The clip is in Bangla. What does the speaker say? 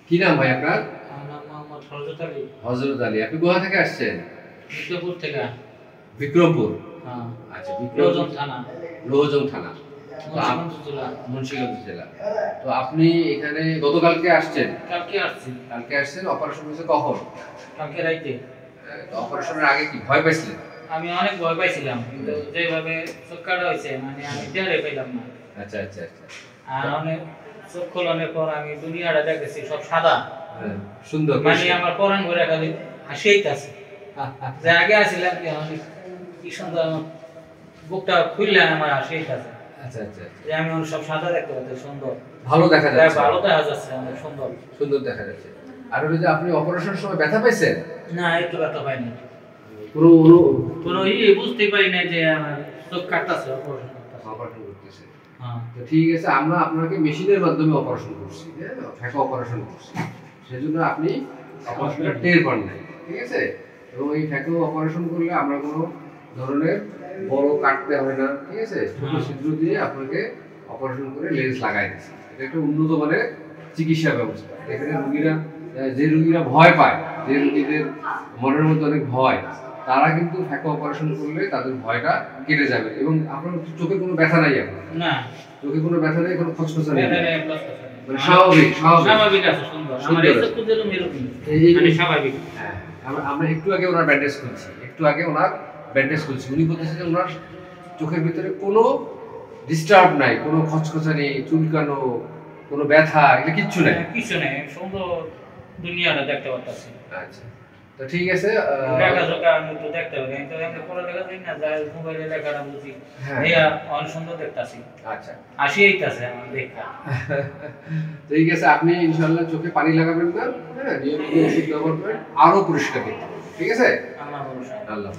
কি নাম ভাই আপনার? আমার নাম মোহাম্মদ হযরত আলী। হযরত আলী। আপনি কোথা থেকে আসছেন? বিক্রমপুর থেকে। বিক্রমপুর। হ্যাঁ। আচ্ছা, লোহজং থানা। লোহজং থানা। মুন্সিগঞ্জ জেলা। মুন্সিগঞ্জ জেলা। তো আপনি এখানে গতকালকে আসছেন? কালকে আসছি। কালকে আসছেন। অপারেশন হয়েছে কখন? কালকে রাইতে। তো অপারেশনের আগে কি ভয় পাইছিলেন? আমি অনেক ভয় পাইছিলাম, কিন্তু যেভাবে চোখ কাটা হয়েছে মানে আমি টেরে পেলাম না। আচ্ছা আচ্ছা আচ্ছা। আর অনেক চোখ খোলানোর পর আমি দুনিয়াটা দেখেছি সব সাদা। সুন্দর। মানে আমার পরাণ ঘুরে খালি হাসিই আছে। যে আগে আসছিলাম কি অনেক কি সুন্দর আমার বুকটা খুললে আমার হাসিই আছে। আচ্ছা আচ্ছা। যে আমি সব সাদা দেখতে পাচ্ছি, সুন্দর ভালো দেখা যাচ্ছে। ভালো দেখা যাচ্ছে, অনেক সুন্দর সুন্দর দেখা যাচ্ছে। আর ওই যে আপনি অপারেশনের সময় ব্যথা পাইছেন? না, একটু ব্যথা পাইনি। কোনো বুঝতেই পারি না যে আমার চোখ কাটতেছে, অপারেশন করতেছে। হ্যাঁ। তো ঠিক আছে, আমরা আপনাকে মেশিনের মাধ্যমে অপারেশন করছি, হ্যাঁ, ফ্যাকো অপারেশন করছি। সেজন্য আপনি অপারেশনটা টের পান নাই, ঠিক আছে? এবং এই ফ্যাকো অপারেশন করলে আমরা কোনো ধরনের বড় কাটতে হয় না, ঠিক আছে? ছোট ছিদ্র দিয়ে আপনাকে অপারেশন করে লেন্স লাগাই দিচ্ছি। এটা একটা উন্নত মানের চিকিৎসা ব্যবস্থা। এখানে যে রুগীরা ভয় পায়, যে রুগীদের মনের মধ্যে অনেক ভয়, তারা কিন্তু ফ্যাকো অপারেশন করলে তাদের ভয়টা কেটে যাবে। এবং আপনার চোখে কোনো ব্যথা নাই এখন? না, চোখে কোনো ব্যথা নেই, কোনো খচখচা নেই, মানে স্বাভাবিক স্বাভাবিক আছে, সুন্দর। আমার এই চোখ যেরকম এরকম মানে স্বাভাবিক। হ্যাঁ, আমরা একটু আগে ওনার ব্যান্ডেজ খুলছি। উনি বলতেছে যে ওনার চোখের ভিতরে কোনো ডিস্টার্ব নাই, কোনো খচখচা নেই, চুলকানো, কোনো ব্যথা, এটা কিচ্ছু নাই। কিছু নেই, সুন্দর দুনিয়াটা দেখতে পাচ্ছি। আচ্ছা, তো ঠিক আছে। লেখাজোখা আমি একটু দেখতে পারি, আমি তো এমনি পড়ালেখা করি না, যাই মোবাইলে লেখাটা বুঝি। ভাইয়া অনেক সুন্দর দেখতেছি। আচ্ছা, হাসি আইতাছে আমার দেখা। ঠিক আছে, আপনি ইনশাআল্লাহ চোখে পানি লাগাবেন না, হ্যাঁ, নিয়মিত ওষুধ ব্যবহার করেন, আরো পরিষ্কার করতে, ঠিক আছে? আল্লাহ ভরসা। আল্লাহ।